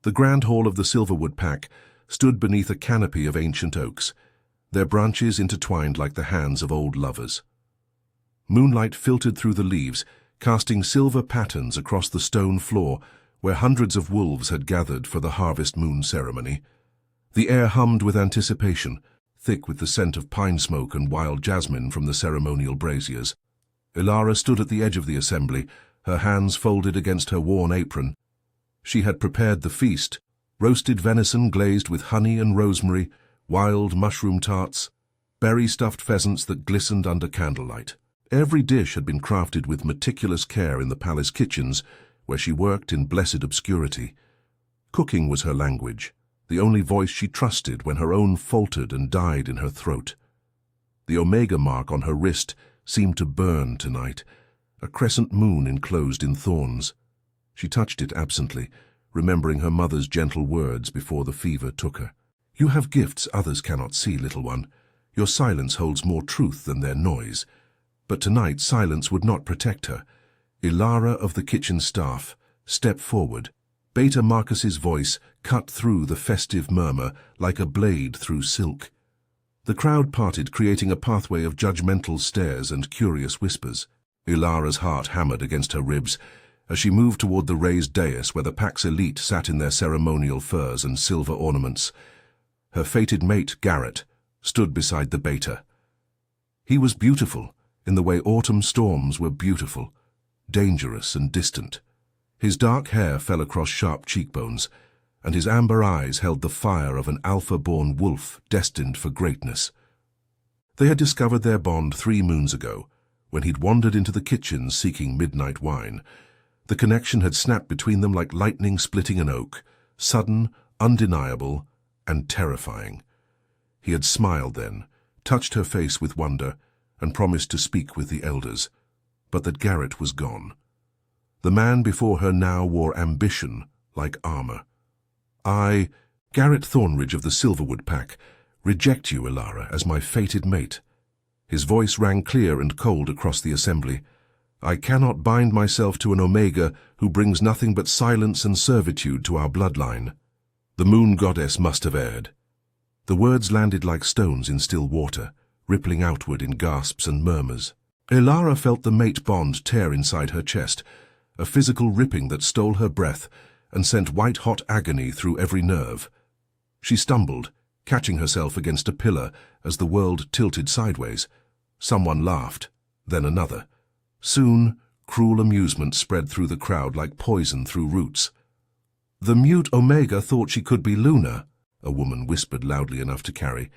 The grand hall of the Silverwood Pack stood beneath a canopy of ancient oaks, their branches intertwined like the hands of old lovers. Moonlight filtered through the leaves, casting silver patterns across the stone floor where hundreds of wolves had gathered for the harvest moon ceremony. The air hummed with anticipation, thick with the scent of pine smoke and wild jasmine from the ceremonial braziers. Ilara stood at the edge of the assembly, her hands folded against her worn apron. She had prepared the feast: roasted venison glazed with honey and rosemary, wild mushroom tarts, berry-stuffed pheasants that glistened under candlelight. Every dish had been crafted with meticulous care in the palace kitchens, where she worked in blessed obscurity. Cooking was her language, the only voice she trusted when her own faltered and died in her throat. The omega mark on her wrist seemed to burn tonight, a crescent moon enclosed in thorns. She touched it absently, remembering her mother's gentle words before the fever took her. "You have gifts others cannot see, little one. Your silence holds more truth than their noise." But tonight silence would not protect her. Ilara of the kitchen staff stepped forward. Beta Marcus's voice cut through the festive murmur like a blade through silk. The crowd parted, creating a pathway of judgmental stares and curious whispers. Ilara's heart hammered against her ribs as she moved toward the raised dais where the pack's elite sat in their ceremonial furs and silver ornaments. Her fated mate, Garrett, stood beside the Beta. He was beautiful, in the way autumn storms were beautiful, dangerous and distant. His dark hair fell across sharp cheekbones, and his amber eyes held the fire of an alpha-born wolf destined for greatness. They had discovered their bond 3 moons ago, when he'd wandered into the kitchen seeking midnight wine. The connection had snapped between them like lightning splitting an oak, sudden, undeniable, and terrifying. He had smiled then, touched her face with wonder, and promised to speak with the elders, but that Garrett was gone. The man before her now wore ambition like armor. "I, Garrett Thornridge of the Silverwood Pack, reject you, Ilara, as my fated mate." His voice rang clear and cold across the assembly. "I cannot bind myself to an Omega who brings nothing but silence and servitude to our bloodline." The moon goddess must have erred. The words landed like stones in still water, rippling outward in gasps and murmurs. Ilara felt the mate bond tear inside her chest, a physical ripping that stole her breath and sent white-hot agony through every nerve. She stumbled, catching herself against a pillar as the world tilted sideways. Someone laughed, then another. Soon, cruel amusement spread through the crowd like poison through roots. "The mute Omega thought she could be Luna," a woman whispered loudly enough to carry.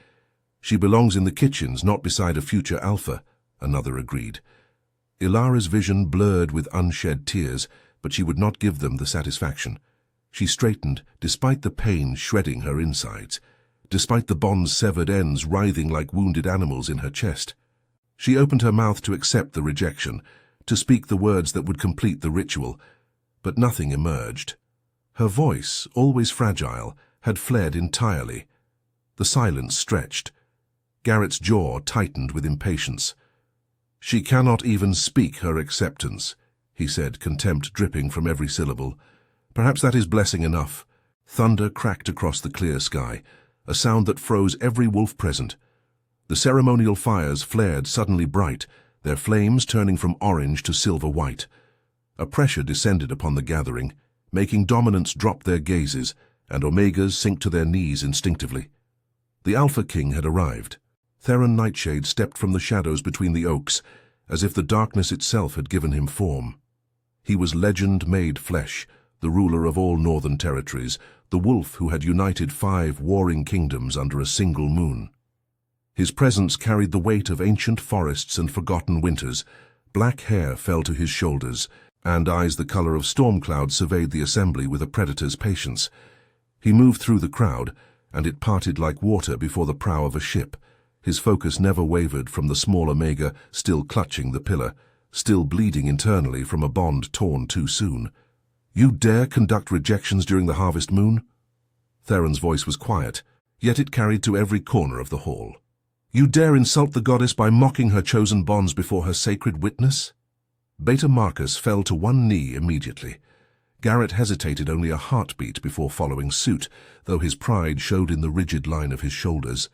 "She belongs in the kitchens, not beside a future alpha," another agreed. Ilara's vision blurred with unshed tears, but she would not give them the satisfaction. She straightened, despite the pain shredding her insides, despite the bond's severed ends writhing like wounded animals in her chest. She opened her mouth to accept the rejection, to speak the words that would complete the ritual, but nothing emerged. Her voice, always fragile, had fled entirely. The silence stretched. Garrett's jaw tightened with impatience. "She cannot even speak her acceptance," he said, contempt dripping from every syllable. "Perhaps that is blessing enough." Thunder cracked across the clear sky, a sound that froze every wolf present. The ceremonial fires flared suddenly bright, their flames turning from orange to silver-white. A pressure descended upon the gathering, making dominants drop their gazes and Omegas sink to their knees instinctively. The Alpha King had arrived. Theron Nightshade stepped from the shadows between the oaks, as if the darkness itself had given him form. He was legend made flesh, the ruler of all northern territories, the wolf who had united 5 warring kingdoms under a single moon. His presence carried the weight of ancient forests and forgotten winters. Black hair fell to his shoulders, and eyes the color of storm clouds surveyed the assembly with a predator's patience. He moved through the crowd, and it parted like water before the prow of a ship. His focus never wavered from the small Omega still clutching the pillar, still bleeding internally from a bond torn too soon. "You dare conduct rejections during the harvest moon?" Theron's voice was quiet, yet it carried to every corner of the hall. "You dare insult the goddess by mocking her chosen bonds before her sacred witness?" Beta Marcus fell to one knee immediately. Garrett hesitated only a heartbeat before following suit, though his pride showed in the rigid line of his shoulders.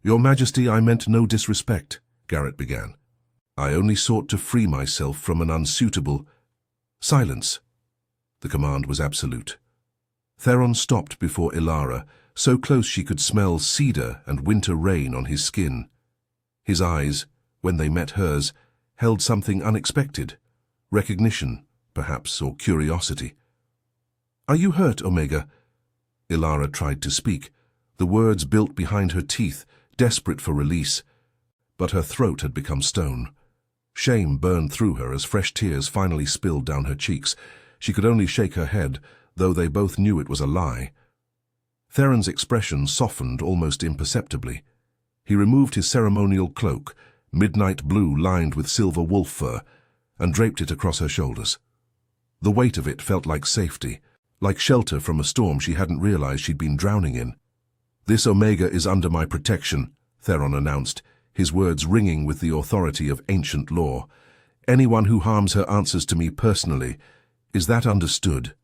"Your Majesty, I meant no disrespect," Garrett began. "I only sought to free myself from an unsuitable—" "Silence." The command was absolute. Theron stopped before Ilara, so close she could smell cedar and winter rain on his skin. His eyes, when they met hers, held something unexpected. Recognition, perhaps, or curiosity. "Are you hurt, Omega?" Ilara tried to speak, the words built behind her teeth, desperate for release. But her throat had become stone. Shame burned through her as fresh tears finally spilled down her cheeks. She could only shake her head, though they both knew it was a lie. Theron's expression softened almost imperceptibly. He removed his ceremonial cloak, midnight blue lined with silver wolf fur, and draped it across her shoulders. The weight of it felt like safety, like shelter from a storm she hadn't realized she'd been drowning in. "This Omega is under my protection," Theron announced, his words ringing with the authority of ancient law. "Anyone who harms her answers to me personally. Is that understood?"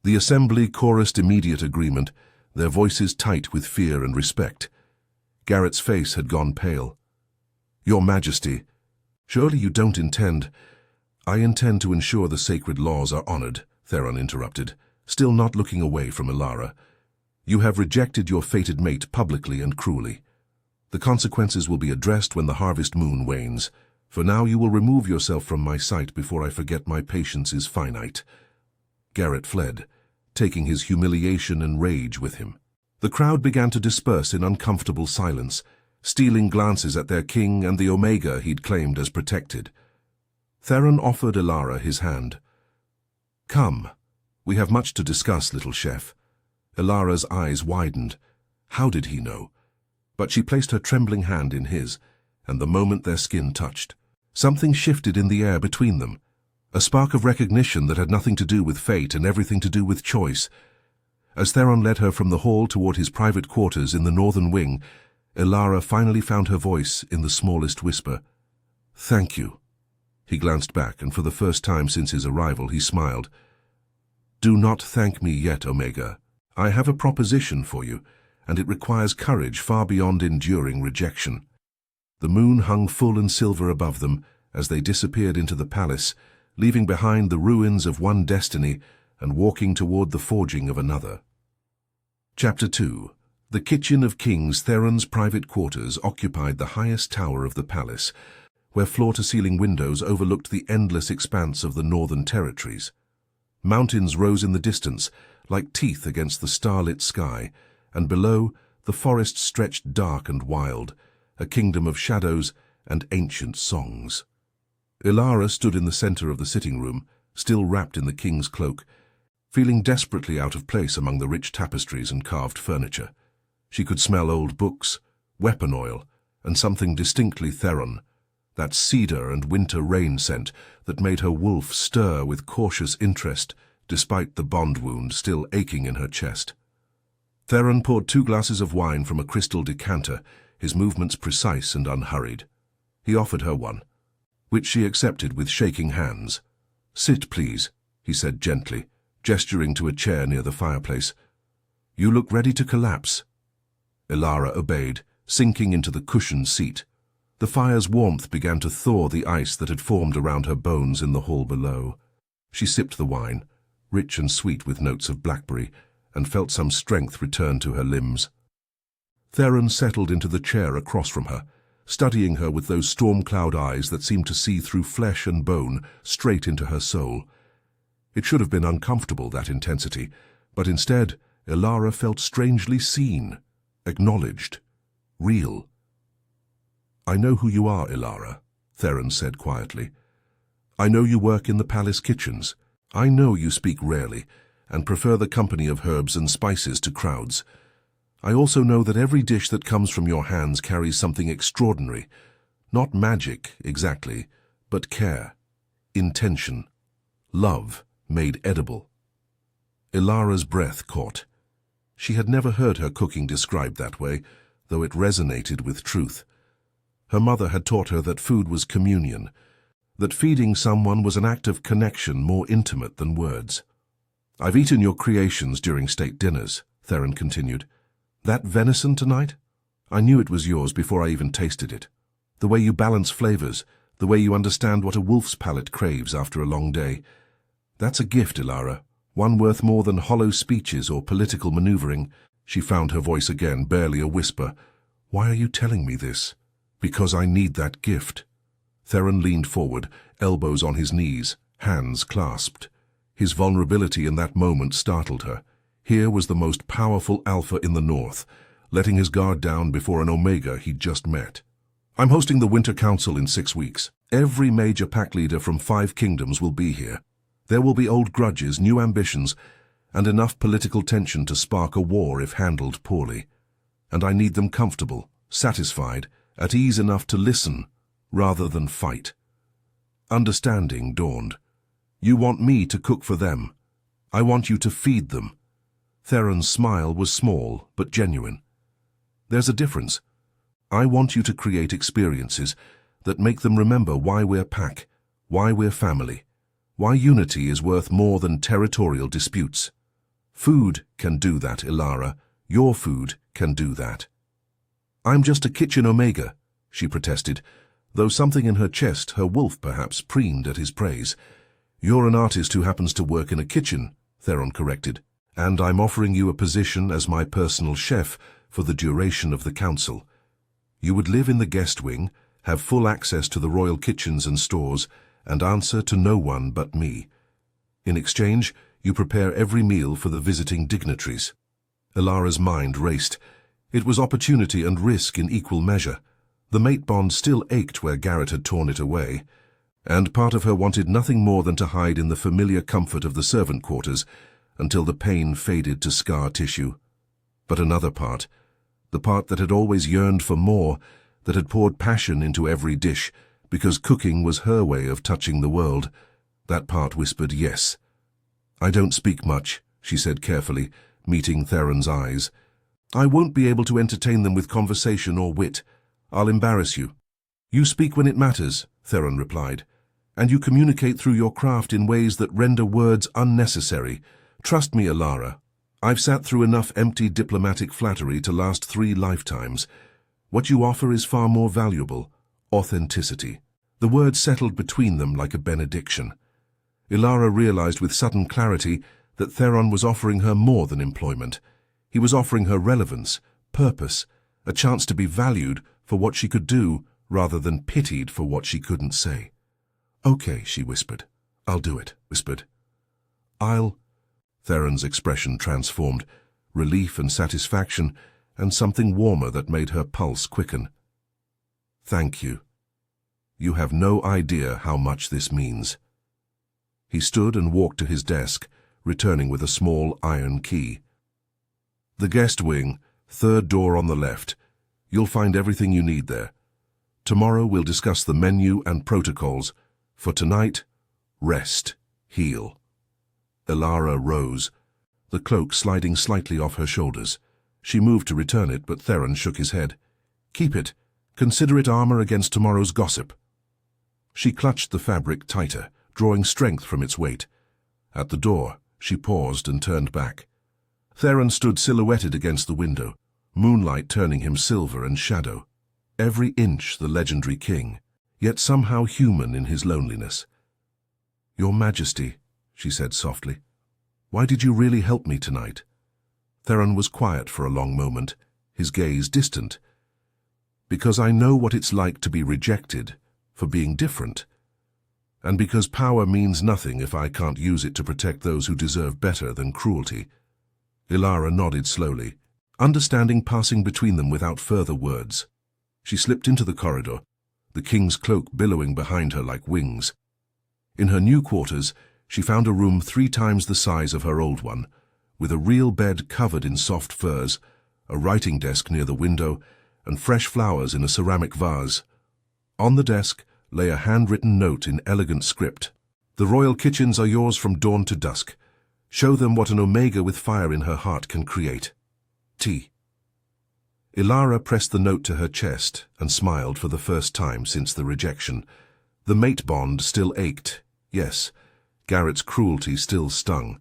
The assembly chorused immediate agreement, their voices tight with fear and respect. Garrett's face had gone pale. "Your Majesty, surely you don't intend—" "I intend to ensure the sacred laws are honored," Theron interrupted, still not looking away from Ilara. "You have rejected your fated mate publicly and cruelly. The consequences will be addressed when the harvest moon wanes. For now you will remove yourself from my sight before I forget my patience is finite." Garrett fled, taking his humiliation and rage with him. The crowd began to disperse in uncomfortable silence, stealing glances at their king and the Omega he'd claimed as protected. Theron offered Ilara his hand. "Come, we have much to discuss, little chef." Ilara's eyes widened. How did he know? But she placed her trembling hand in his, and the moment their skin touched, something shifted in the air between them. A spark of recognition that had nothing to do with fate and everything to do with choice. As Theron led her from the hall toward his private quarters in the northern wing, Ilara finally found her voice in the smallest whisper. "Thank you." He glanced back, and for the first time since his arrival, he smiled. "Do not thank me yet, Omega. I have a proposition for you, and it requires courage far beyond enduring rejection." The moon hung full and silver above them as they disappeared into the palace, leaving behind the ruins of one destiny and walking toward the forging of another. Chapter 2. The kitchen of Kings Theron's private quarters occupied the highest tower of the palace, where floor-to-ceiling windows overlooked the endless expanse of the northern territories. Mountains rose in the distance, like teeth against the starlit sky, and below, the forest stretched dark and wild, a kingdom of shadows and ancient songs. Ilara stood in the center of the sitting room, still wrapped in the king's cloak, feeling desperately out of place among the rich tapestries and carved furniture. She could smell old books, weapon oil, and something distinctly Theron, that cedar and winter rain scent that made her wolf stir with cautious interest despite the bond wound still aching in her chest. Theron poured 2 glasses of wine from a crystal decanter, his movements precise and unhurried. He offered her one, which she accepted with shaking hands. "Sit, please," he said gently, gesturing to a chair near the fireplace. "You look ready to collapse." Ilara obeyed, sinking into the cushioned seat. The fire's warmth began to thaw the ice that had formed around her bones in the hall below. She sipped the wine, rich and sweet with notes of blackberry, and felt some strength return to her limbs. Theron settled into the chair across from her, studying her with those storm-cloud eyes that seemed to see through flesh and bone, straight into her soul. It should have been uncomfortable, that intensity, but instead, Ilara felt strangely seen, acknowledged, real. "I know who you are, Ilara," Theron said quietly. "I know you work in the palace kitchens. I know you speak rarely, and prefer the company of herbs and spices to crowds. I also know that every dish that comes from your hands carries something extraordinary. Not magic, exactly, but care, intention, love made edible." Ilara's breath caught. She had never heard her cooking described that way, though it resonated with truth. Her mother had taught her that food was communion. that feeding someone was an act of connection more intimate than words. "I've eaten your creations during state dinners," Theron continued. "That venison tonight? I knew it was yours before I even tasted it. The way you balance flavors, the way you understand what a wolf's palate craves after a long day. That's a gift, Ilara, one worth more than hollow speeches or political maneuvering." She found her voice again, barely a whisper. "Why are you telling me this?" "Because I need that gift." Theron leaned forward, elbows on his knees, hands clasped. His vulnerability in that moment startled her. Here was the most powerful alpha in the north, letting his guard down before an Omega he'd just met. "I'm hosting the Winter Council in 6 weeks. Every major pack leader from 5 kingdoms will be here. There will be old grudges, new ambitions, and enough political tension to spark a war if handled poorly. And I need them comfortable, satisfied, at ease enough to listen rather than fight." Understanding dawned. "You want me to cook for them. I want you to feed them." Theron's smile was small but genuine. "There's a difference. I want you to create experiences that make them remember why we're pack, why we're family, why unity is worth more than territorial disputes. Food can do that, Ilara. Your food can do that." "I'm just a kitchen Omega," she protested, though something in her chest, her wolf perhaps, preened at his praise. "You're an artist who happens to work in a kitchen," Theron corrected, "and I'm offering you a position as my personal chef for the duration of the council. You would live in the guest wing, have full access to the royal kitchens and stores, and answer to no one but me. In exchange, you prepare every meal for the visiting dignitaries." Ilara's mind raced. It was opportunity and risk in equal measure. The mate bond still ached where Garrett had torn it away, and part of her wanted nothing more than to hide in the familiar comfort of the servant quarters until the pain faded to scar tissue. But another part, the part that had always yearned for more, that had poured passion into every dish, because cooking was her way of touching the world, that part whispered yes. "I don't speak much," she said carefully, meeting Theron's eyes. "I won't be able to entertain them with conversation or wit. I'll embarrass you." "You speak when it matters," Theron replied, "and you communicate through your craft in ways that render words unnecessary. Trust me, Ilara. I've sat through enough empty diplomatic flattery to last 3 lifetimes. What you offer is far more valuable: authenticity." The word settled between them like a benediction. Ilara realized with sudden clarity that Theron was offering her more than employment. He was offering her relevance, purpose, a chance to be valued for what she could do rather than pitied for what she couldn't say. "Okay," she whispered. "I'll do it," whispered. "I'll—" Theron's expression transformed, relief and satisfaction, and something warmer that made her pulse quicken. "Thank you. You have no idea how much this means." He stood and walked to his desk, returning with a small iron key. "The guest wing, 3rd door on the left. You'll find everything you need there. Tomorrow we'll discuss the menu and protocols. For tonight, rest, heal." Ilara rose, the cloak sliding slightly off her shoulders. She moved to return it, but Theron shook his head. "Keep it. Consider it armor against tomorrow's gossip." She clutched the fabric tighter, drawing strength from its weight. At the door, she paused and turned back. Theron stood silhouetted against the window, moonlight turning him silver and shadow. Every inch the legendary king, yet somehow human in his loneliness. "Your Majesty," she said softly, "why did you really help me tonight?" Theron was quiet for a long moment, his gaze distant. "Because I know what it's like to be rejected, for being different. And because power means nothing if I can't use it to protect those who deserve better than cruelty." Ilara nodded slowly, understanding passing between them without further words. She slipped into the corridor, the king's cloak billowing behind her like wings. In her new quarters, she found a room 3 times the size of her old one, with a real bed covered in soft furs, a writing desk near the window, and fresh flowers in a ceramic vase. On the desk lay a handwritten note in elegant script. "The royal kitchens are yours from dawn to dusk. Show them what an Omega with fire in her heart can create. T." Ilara pressed the note to her chest and smiled for the first time since the rejection. The mate bond still ached, yes, Garrett's cruelty still stung.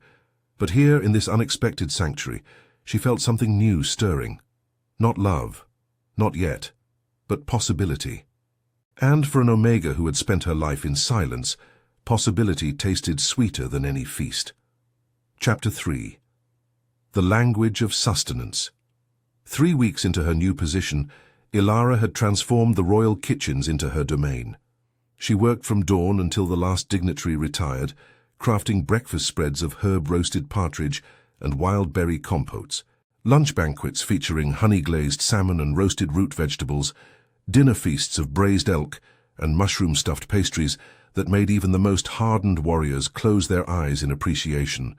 But here, in this unexpected sanctuary, she felt something new stirring. Not love, not yet, but possibility. And for an Omega who had spent her life in silence, possibility tasted sweeter than any feast. Chapter 3. The Language of Sustenance. 3 weeks into her new position, Ilara had transformed the royal kitchens into her domain. She worked from dawn until the last dignitary retired, crafting breakfast spreads of herb-roasted partridge and wild berry compotes, lunch banquets featuring honey-glazed salmon and roasted root vegetables, dinner feasts of braised elk and mushroom-stuffed pastries that made even the most hardened warriors close their eyes in appreciation.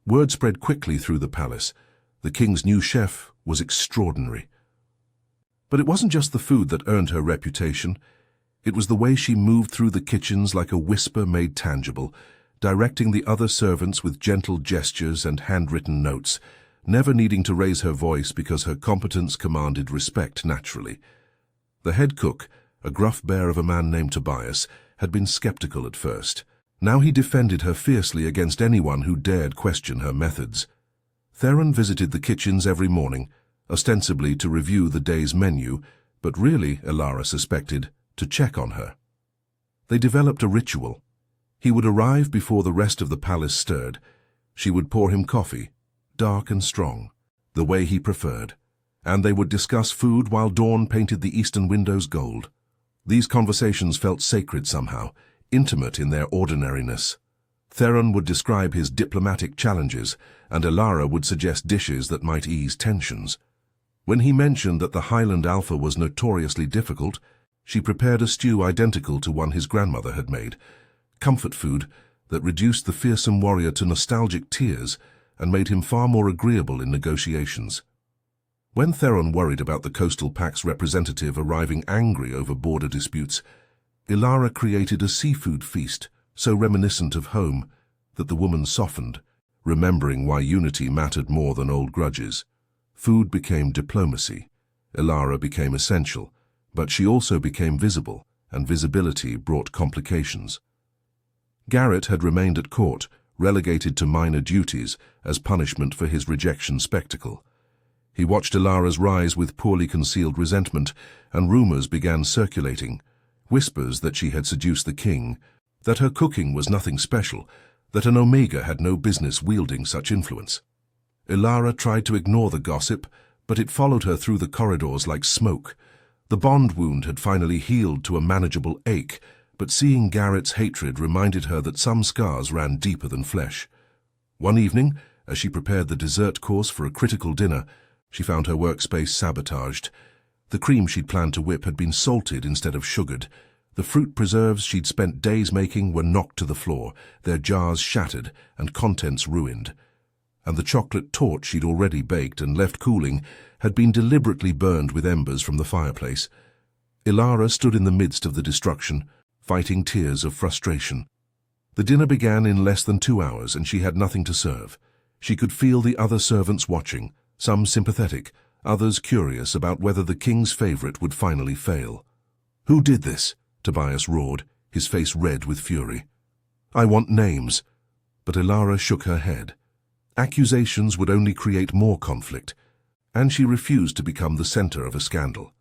Word spread quickly through the palace. The king's new chef was extraordinary. But it wasn't just the food that earned her reputation. It was the way she moved through the kitchens like a whisper made tangible, directing the other servants with gentle gestures and handwritten notes, never needing to raise her voice because her competence commanded respect naturally. The head cook, a gruff bear of a man named Tobias, had been skeptical at first. Now he defended her fiercely against anyone who dared question her methods. Theron visited the kitchens every morning, ostensibly to review the day's menu, but really, Ilara suspected, to check on her. They developed a ritual. He would arrive before the rest of the palace stirred. She would pour him coffee, dark and strong, the way he preferred, and they would discuss food while dawn painted the eastern windows gold. These conversations felt sacred somehow, intimate in their ordinariness. Theron would describe his diplomatic challenges, and Ilara would suggest dishes that might ease tensions. When he mentioned that the Highland Alpha was notoriously difficult, she prepared a stew identical to one his grandmother had made, comfort food that reduced the fearsome warrior to nostalgic tears and made him far more agreeable in negotiations. When Theron worried about the Coastal Pact's representative arriving angry over border disputes, Ilara created a seafood feast so reminiscent of home that the woman softened, remembering why unity mattered more than old grudges. Food became diplomacy. Ilara became essential, but she also became visible, and visibility brought complications. Garrett had remained at court, relegated to minor duties as punishment for his rejection spectacle. He watched Ilara's rise with poorly concealed resentment, and rumors began circulating, whispers that she had seduced the king, that her cooking was nothing special, that an Omega had no business wielding such influence. Ilara tried to ignore the gossip, but it followed her through the corridors like smoke. The bond wound had finally healed to a manageable ache, but seeing Garrett's hatred reminded her that some scars ran deeper than flesh. One evening, as she prepared the dessert course for a critical dinner, she found her workspace sabotaged. The cream she'd planned to whip had been salted instead of sugared. The fruit preserves she'd spent days making were knocked to the floor, their jars shattered and contents ruined. And the chocolate torte she'd already baked and left cooling had been deliberately burned with embers from the fireplace. Ilara stood in the midst of the destruction, fighting tears of frustration. The dinner began in less than 2 hours, and she had nothing to serve. She could feel the other servants watching, some sympathetic, others curious about whether the king's favorite would finally fail. "Who did this?" Tobias roared, his face red with fury. "I want names." But Ilara shook her head. Accusations would only create more conflict, and she refused to become the center of a scandal.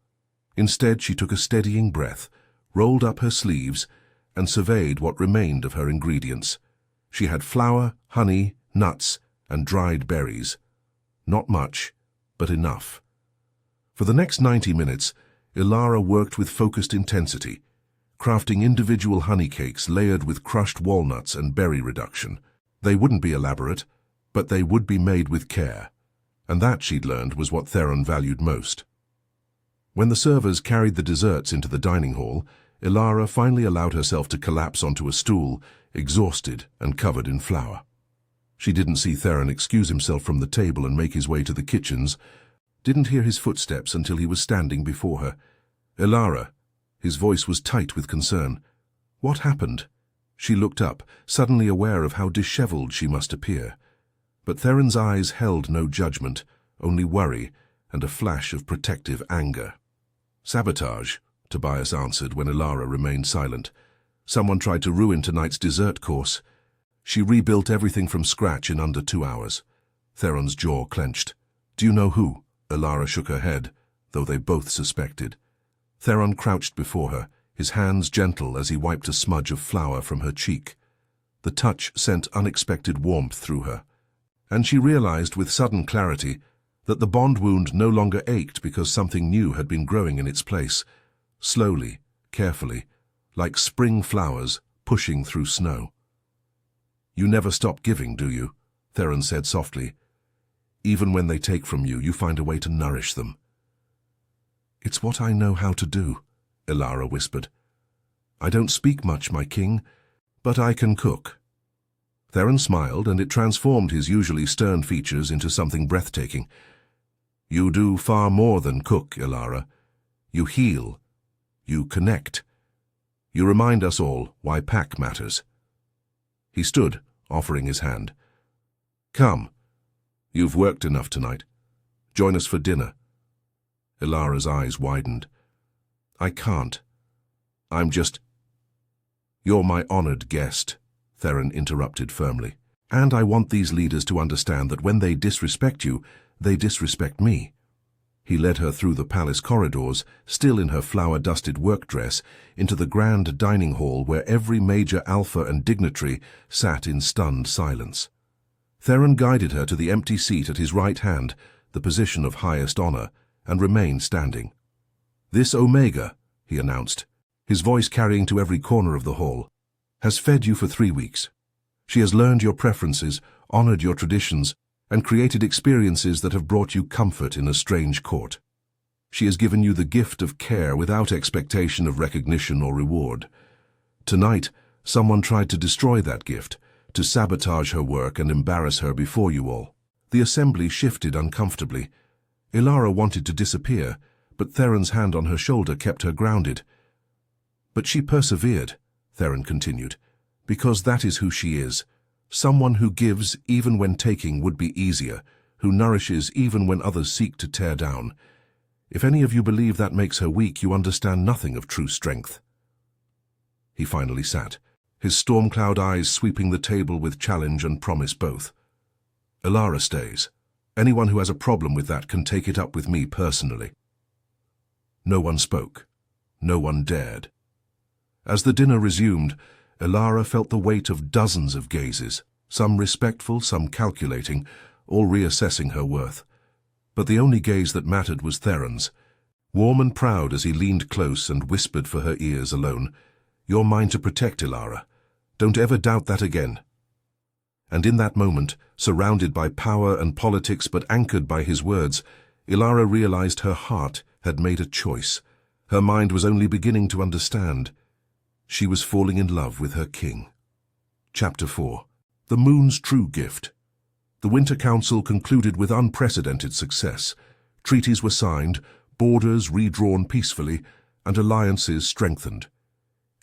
Instead, she took a steadying breath, rolled up her sleeves, and surveyed what remained of her ingredients. She had flour, honey, nuts, and dried berries. Not much, but enough. For the next 90 minutes, Ilara worked with focused intensity, crafting individual honey cakes layered with crushed walnuts and berry reduction. They wouldn't be elaborate, but they would be made with care, and that, she'd learned, was what Theron valued most. When the servers carried the desserts into the dining hall, Ilara finally allowed herself to collapse onto a stool, exhausted and covered in flour. She didn't see Theron excuse himself from the table and make his way to the kitchens, didn't hear his footsteps until he was standing before her. "Ilara," his voice was tight with concern. "What happened?" She looked up, suddenly aware of how disheveled she must appear. But Theron's eyes held no judgment, only worry and a flash of protective anger. "Sabotage," Tobias answered when Ilara remained silent. Someone tried to ruin tonight's dessert course. She rebuilt everything from scratch in under 2 hours. Theron's jaw clenched. Do you know who? Elara shook her head, though they both suspected. Theron crouched before her, his hands gentle as he wiped a smudge of flour from her cheek. The touch sent unexpected warmth through her, and she realized with sudden clarity that the bond wound no longer ached because something new had been growing in its place, slowly, carefully, like spring flowers pushing through snow. You never stop giving, do you? Theron said softly. Even when they take from you, you find a way to nourish them. It's what I know how to do, Elara whispered. I don't speak much, my king, but I can cook. Theron smiled, and it transformed his usually stern features into something breathtaking. You do far more than cook, Elara. You heal. You connect. You remind us all why Pack matters. He stood, offering his hand. Come. You've worked enough tonight. Join us for dinner. Elara's eyes widened. I can't. I'm just... You're my honored guest, Theron interrupted firmly. And I want these leaders to understand that when they disrespect you, they disrespect me. He led her through the palace corridors, still in her flower-dusted work dress, into the grand dining hall where every major alpha and dignitary sat in stunned silence. Theron guided her to the empty seat at his right hand, the position of highest honor, and remained standing. This Omega, he announced, his voice carrying to every corner of the hall, has fed you for 3 weeks. She has learned your preferences, honored your traditions, and created experiences that have brought you comfort in a strange court. She has given you the gift of care without expectation of recognition or reward. Tonight, someone tried to destroy that gift, to sabotage her work and embarrass her before you all. The assembly shifted uncomfortably. Elara wanted to disappear, but Theron's hand on her shoulder kept her grounded. But she persevered, Theron continued, because that is who she is. Someone who gives even when taking would be easier, who nourishes even when others seek to tear down. If any of you believe that makes her weak, you understand nothing of true strength. He finally sat, his storm-cloud eyes sweeping the table with challenge and promise both. Elara stays. Anyone who has a problem with that can take it up with me personally. No one spoke. No one dared. As the dinner resumed, Elara felt the weight of dozens of gazes, some respectful, some calculating, all reassessing her worth. But the only gaze that mattered was Theron's, warm and proud as he leaned close and whispered for her ears alone, "You're mine to protect, Elara. Don't ever doubt that again." And in that moment, surrounded by power and politics but anchored by his words, Elara realized her heart had made a choice. Her mind was only beginning to understand. She was falling in love with her king. Chapter 4. The Moon's True Gift. The Winter Council concluded with unprecedented success. Treaties were signed, borders redrawn peacefully, and alliances strengthened.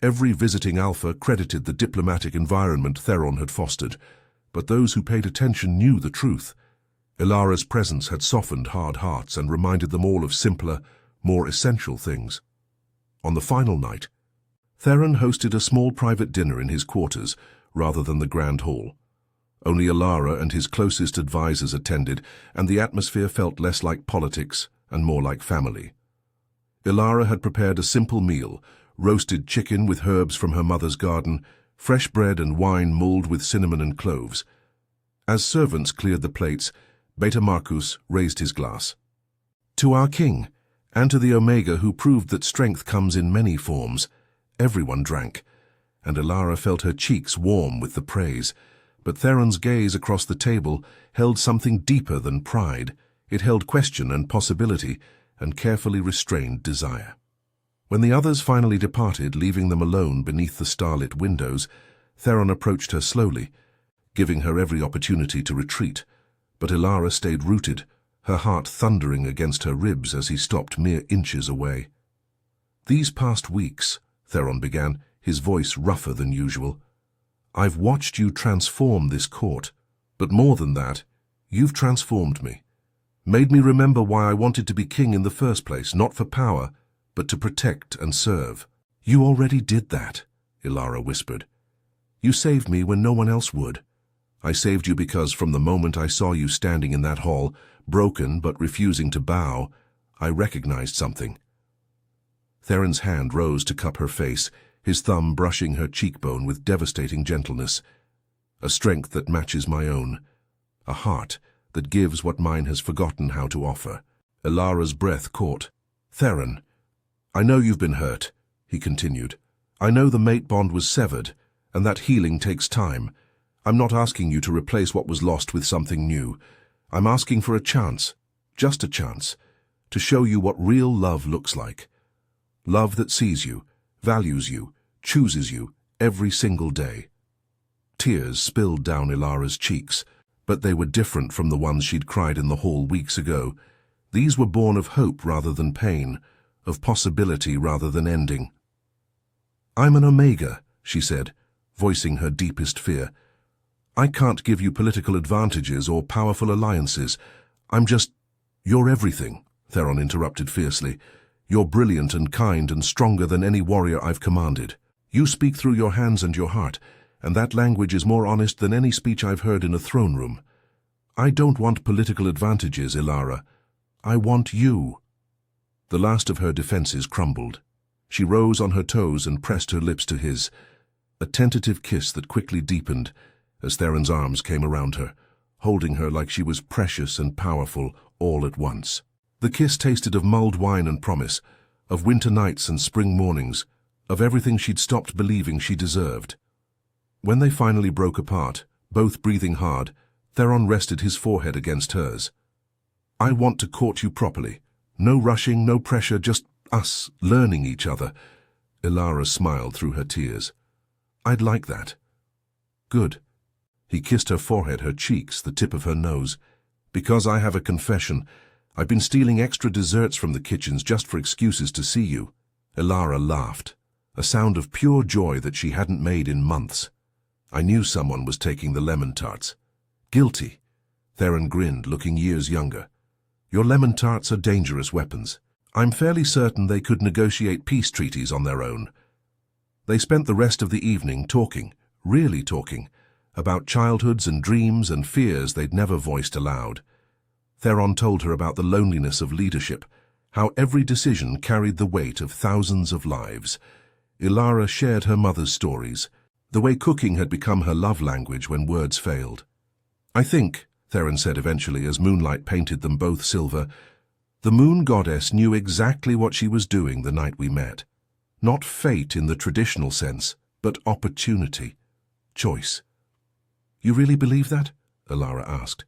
Every visiting Alpha credited the diplomatic environment Theron had fostered, but those who paid attention knew the truth. Elara's presence had softened hard hearts and reminded them all of simpler, more essential things. On the final night, Theron hosted a small private dinner in his quarters rather than the grand hall. Only Elara and his closest advisors attended, and the atmosphere felt less like politics and more like family. Elara had prepared a simple meal, roasted chicken with herbs from her mother's garden, fresh bread and wine mulled with cinnamon and cloves. As servants cleared the plates, Beta Marcus raised his glass. To our king, and to the Omega who proved that strength comes in many forms. Everyone drank, and Elara felt her cheeks warm with the praise. But Theron's gaze across the table held something deeper than pride. It held question and possibility, and carefully restrained desire. When the others finally departed, leaving them alone beneath the starlit windows, Theron approached her slowly, giving her every opportunity to retreat. But Elara stayed rooted, her heart thundering against her ribs as he stopped mere inches away. These past weeks, Theron began, his voice rougher than usual, I've watched you transform this court, but more than that, you've transformed me. Made me remember why I wanted to be king in the first place, not for power, but to protect and serve. You already did that, Ilara whispered. "You saved me when no one else would. I saved you because from the moment I saw you standing in that hall, broken but refusing to bow, I recognized something." Theron's hand rose to cup her face, his thumb brushing her cheekbone with devastating gentleness. "A strength that matches my own. A heart that gives what mine has forgotten how to offer." Ilara's breath caught. "Theron, I know you've been hurt," he continued. "I know the mate bond was severed, and that healing takes time. I'm not asking you to replace what was lost with something new. I'm asking for a chance, just a chance, to show you what real love looks like. Love that sees you, values you, chooses you every single day." Tears spilled down Ilara's cheeks, but they were different from the ones she'd cried in the hall weeks ago. These were born of hope rather than pain, of possibility rather than ending. "I'm an Omega," she said, voicing her deepest fear. "I can't give you political advantages or powerful alliances. I'm just—" "You're everything," Theron interrupted fiercely. "You're brilliant and kind and stronger than any warrior I've commanded. You speak through your hands and your heart, and that language is more honest than any speech I've heard in a throne room. I don't want political advantages, Ilara. I want you." The last of her defenses crumbled. She rose on her toes and pressed her lips to his, a tentative kiss that quickly deepened as Theron's arms came around her, holding her like she was precious and powerful all at once. The kiss tasted of mulled wine and promise, of winter nights and spring mornings, of everything she'd stopped believing she deserved. When they finally broke apart, both breathing hard, Theron rested his forehead against hers. "I want to court you properly. No rushing, no pressure, just us learning each other." Ilara smiled through her tears. "I'd like that." "Good." He kissed her forehead, her cheeks, the tip of her nose. "Because I have a confession. I've been stealing extra desserts from the kitchens just for excuses to see you." Ilara laughed, a sound of pure joy that she hadn't made in months. "I knew someone was taking the lemon tarts." "Guilty." Theron grinned, looking years younger. "Your lemon tarts are dangerous weapons. I'm fairly certain they could negotiate peace treaties on their own." They spent the rest of the evening talking, really talking, about childhoods and dreams and fears they'd never voiced aloud. Theron told her about the loneliness of leadership, how every decision carried the weight of thousands of lives. Ilara shared her mother's stories, the way cooking had become her love language when words failed. "I think," Theron said eventually as moonlight painted them both silver, "the moon goddess knew exactly what she was doing the night we met. Not fate in the traditional sense, but opportunity, choice." "You really believe that?" Ilara asked.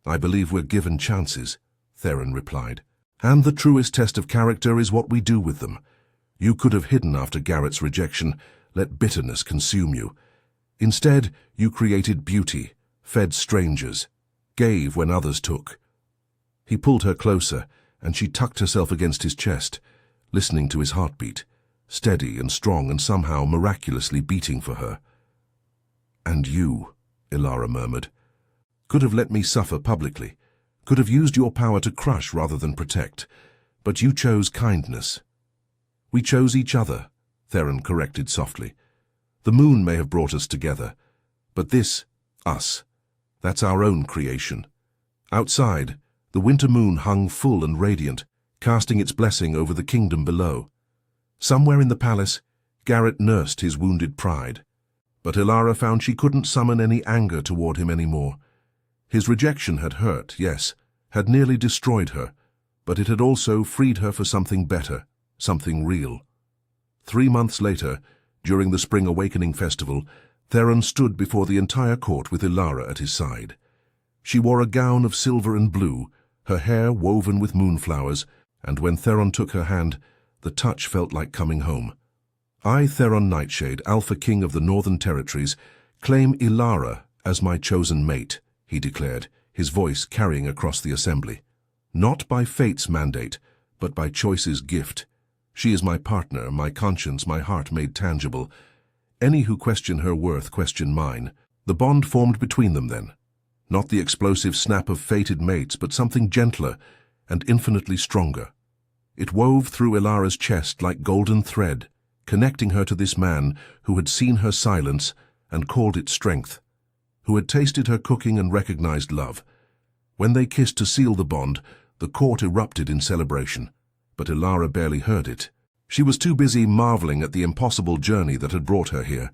"I believe we're given chances," Theron replied. "And the truest test of character is what we do with them. You could have hidden after Garrett's rejection, let bitterness consume you. Instead, you created beauty, fed strangers, gave when others took." He pulled her closer, and she tucked herself against his chest, listening to his heartbeat, steady and strong and somehow miraculously beating for her. "And you," Ilara murmured, "could have let me suffer publicly, could have used your power to crush rather than protect, but you chose kindness." "We chose each other," Theron corrected softly. "The moon may have brought us together, but this, us, that's our own creation." Outside, the winter moon hung full and radiant, casting its blessing over the kingdom below. Somewhere in the palace, Garrett nursed his wounded pride, but Ilara found she couldn't summon any anger toward him anymore. His rejection had hurt, yes, had nearly destroyed her, but it had also freed her for something better, something real. 3 months later, during the Spring Awakening Festival, Theron stood before the entire court with Ilara at his side. She wore a gown of silver and blue, her hair woven with moonflowers, and when Theron took her hand, the touch felt like coming home. "I, Theron Nightshade, Alpha King of the Northern Territories, claim Ilara as my chosen mate," he declared, his voice carrying across the assembly. "Not by fate's mandate, but by choice's gift. She is my partner, my conscience, my heart made tangible. Any who question her worth question mine." The bond formed between them then. Not the explosive snap of fated mates, but something gentler and infinitely stronger. It wove through Ilara's chest like golden thread, connecting her to this man who had seen her silence and called it strength, who had tasted her cooking and recognized love. When they kissed to seal the bond, the court erupted in celebration, but Ilara barely heard it. She was too busy marveling at the impossible journey that had brought her here.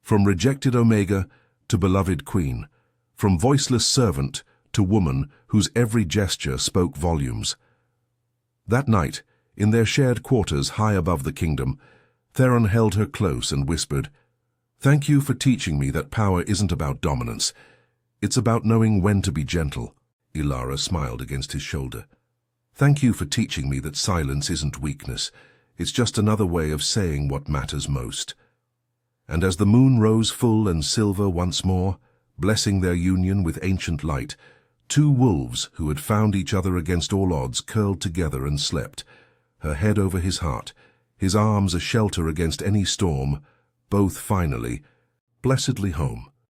From rejected Omega to beloved queen, from voiceless servant to woman whose every gesture spoke volumes. That night, in their shared quarters high above the kingdom, Theron held her close and whispered, "Thank you for teaching me that power isn't about dominance. It's about knowing when to be gentle." Ilara smiled against his shoulder. "Thank you for teaching me that silence isn't weakness. It's just another way of saying what matters most." And as the moon rose full and silver once more, blessing their union with ancient light, two wolves who had found each other against all odds curled together and slept, her head over his heart, his arms a shelter against any storm, both finally, blessedly home.